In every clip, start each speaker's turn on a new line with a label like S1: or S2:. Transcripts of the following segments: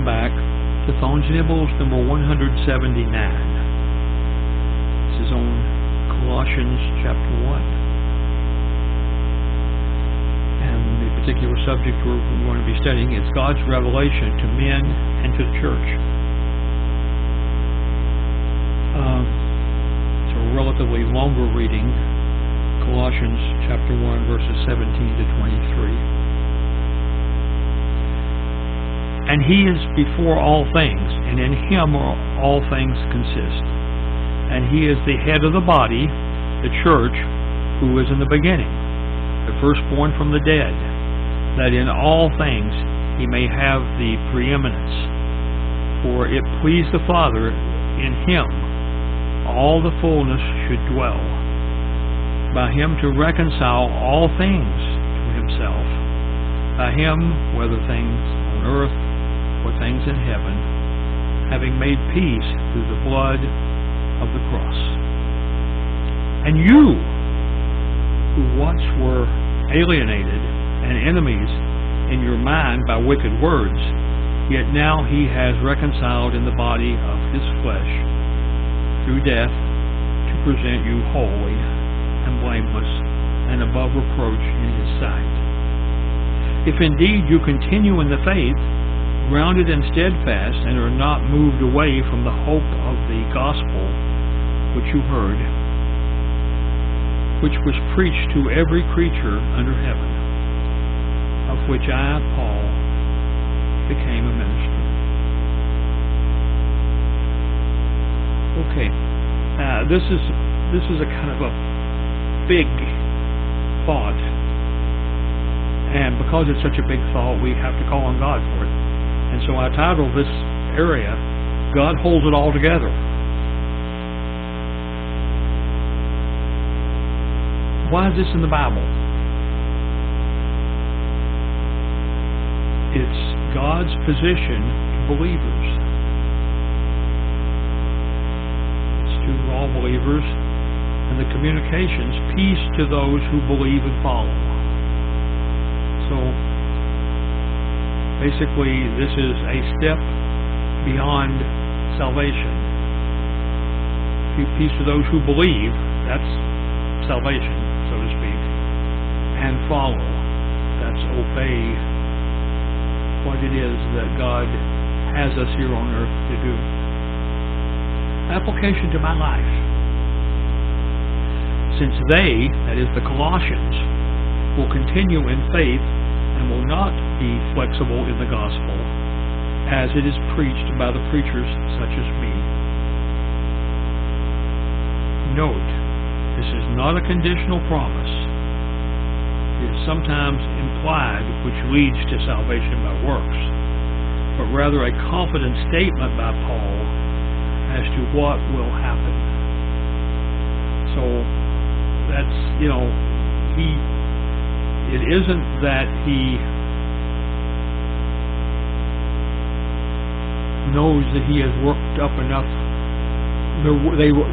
S1: welcome back to Thone's Nibbles number 179. This is on Colossians chapter 1. And the particular subject we're going to be studying is God's revelation to men and to the church. It's a relatively longer reading, Colossians chapter 1, verses 17 to 23. And He is before all things, and in Him all things consist. And He is the head of the body, the church, who is in the beginning, the firstborn from the dead, that in all things He may have the preeminence. For it pleased the Father in Him all the fullness should dwell, by Him to reconcile all things to Himself, by Him, whether things on earth or things in heaven, having made peace through the blood of the cross. And you, who once were alienated and enemies in your mind by wicked words, yet now He has reconciled in the body of His flesh through death to present you holy and blameless and above reproach in His sight. If indeed you continue in the faith, grounded and steadfast, and are not moved away from the hope of the gospel which you heard, which was preached to every creature under heaven, of which I, Paul, became a minister. Okay, this is a kind of a big thought, and because it's such a big thought, we have to call on God for it. And so I titled this area, God Holds It All Together. Why is this in the Bible? It's God's position to believers. It's to all believers, and the communications, peace to those who believe and follow. So basically, this is a step beyond salvation. Peace to those who believe, that's salvation, so to speak. And follow, that's obey what it is that God has us here on earth to do. Application to my life. Since they, that is the Colossians, will continue in faith and will not be flexible in the gospel, as it is preached by the preachers such as me. Note, this is not a conditional promise. It is sometimes implied, which leads to salvation by works, but rather a confident statement by Paul as to what will happen. So, that's, it isn't that he knows that he has worked up enough.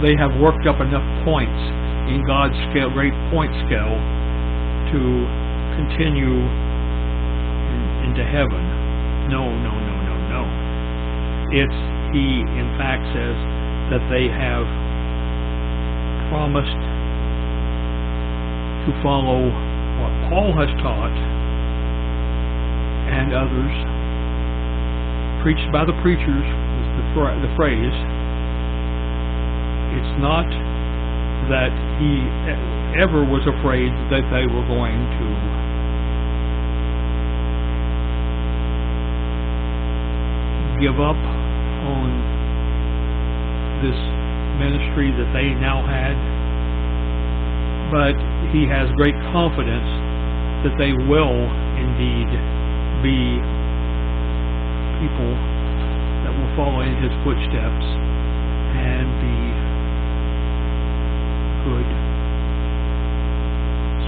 S1: They have worked up enough points in God's scale, great point scale, to continue into heaven. No. He in fact says that they have promised to follow what Paul has taught and others, preached by the preachers, is the phrase. It's not that he ever was afraid that they were going to give up on this ministry that they now had, but he has great confidence that they will indeed be people that will follow in his footsteps and be good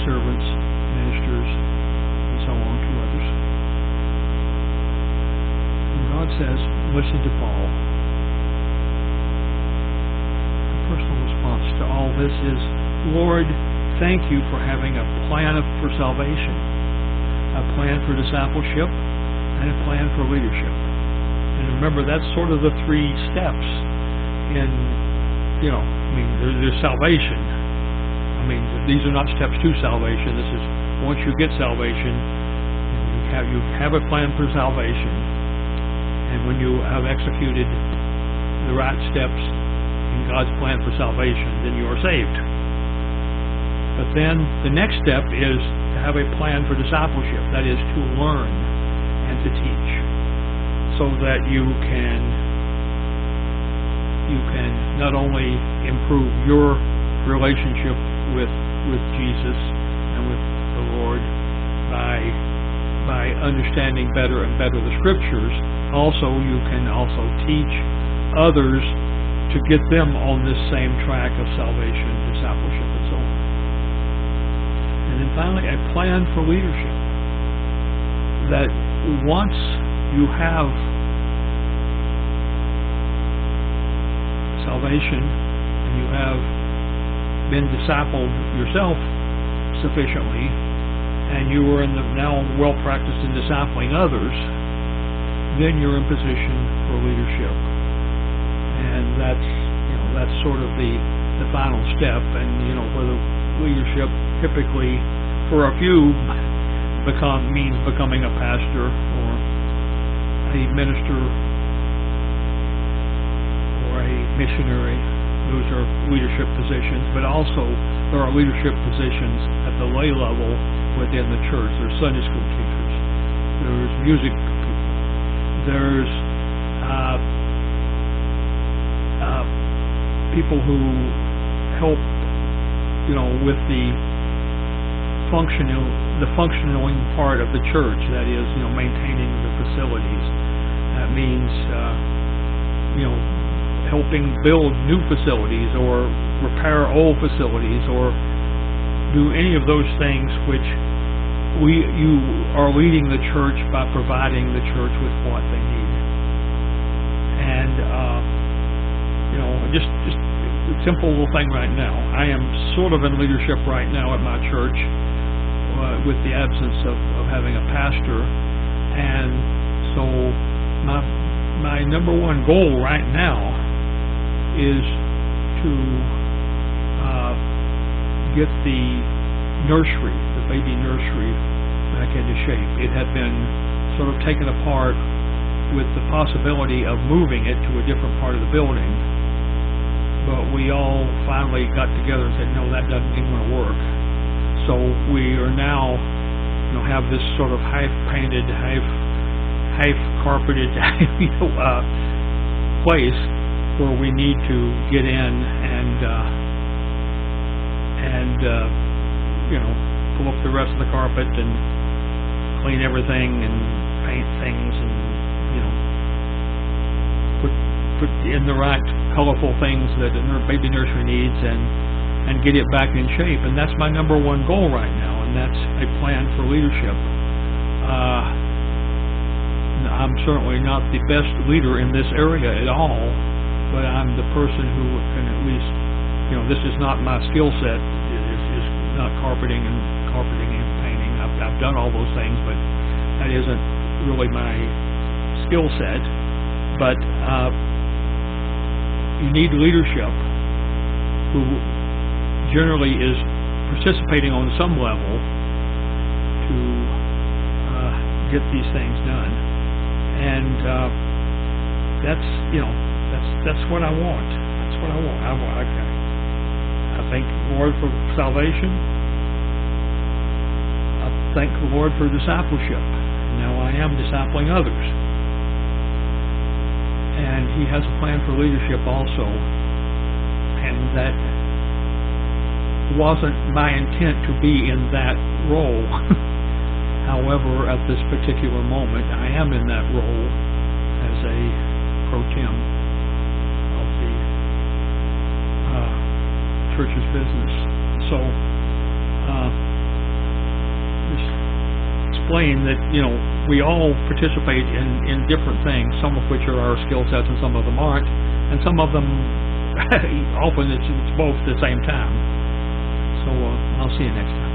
S1: servants, ministers, and so on to others. And God says, listen to Paul. The personal response to all this is, Lord, thank you for having a plan for salvation, a plan for discipleship, and a plan for leadership. remember, that's sort of the 3 steps in, there's salvation. These are not steps to salvation. This is once you get salvation, you have a plan for salvation, and when you have executed the right steps in God's plan for salvation, then you are saved. But then the next step is to have a plan for discipleship. That is to learn and to teach, so that you can not only improve your relationship with Jesus and with the Lord by understanding better and better the Scriptures. Also, you can also teach others to get them on this same track of salvation, discipleship, and so on. And then finally, a plan for leadership. That once you have salvation and you have been discipled yourself sufficiently, and you are now well practiced in discipling others, then you're in position for leadership. And that's sort of the final step. And for the leadership, typically for a few means becoming a pastor or a minister or a missionary. Those are leadership positions, but also there are leadership positions at the lay level within the church. There's Sunday school teachers, there's music people, there's people who help, with the functioning part of the church. That is, maintaining the facilities. That means, helping build new facilities or repair old facilities or do any of those things which you are leading the church by providing the church with what they need. And just a simple little thing right now. I am sort of in leadership right now at my church with the absence of having a pastor, and so my number one goal right now is to get the nursery, the baby nursery, back into shape. It had been sort of taken apart with the possibility of moving it to a different part of the building, but we all finally got together and said, no, that doesn't even want to work. So we are now, have this sort of half-painted, half-carpeted place where we need to get in and pull up the rest of the carpet and clean everything and paint things and put in the right colorful things that a baby nursery needs and get it back in shape. And that's my number one goal right now, and that's a plan for leadership. I'm certainly not the best leader in this area at all, but I'm the person who can at least, this is not my skill set. It's not carpeting and painting. I've done all those things, but that isn't really my skill set. But you need leadership who generally is participating on some level to get these things done. And that's what I want. That's what I want. I thank the Lord for salvation. I thank the Lord for discipleship. Now I am discipling others. And He has a plan for leadership also. And that wasn't my intent to be in that role. However, at this particular moment, I am in that role as a pro tem of the church's business. So, just explain that, we all participate in different things, some of which are our skill sets and some of them aren't, and some of them, often it's both at the same time. So, I'll see you next time.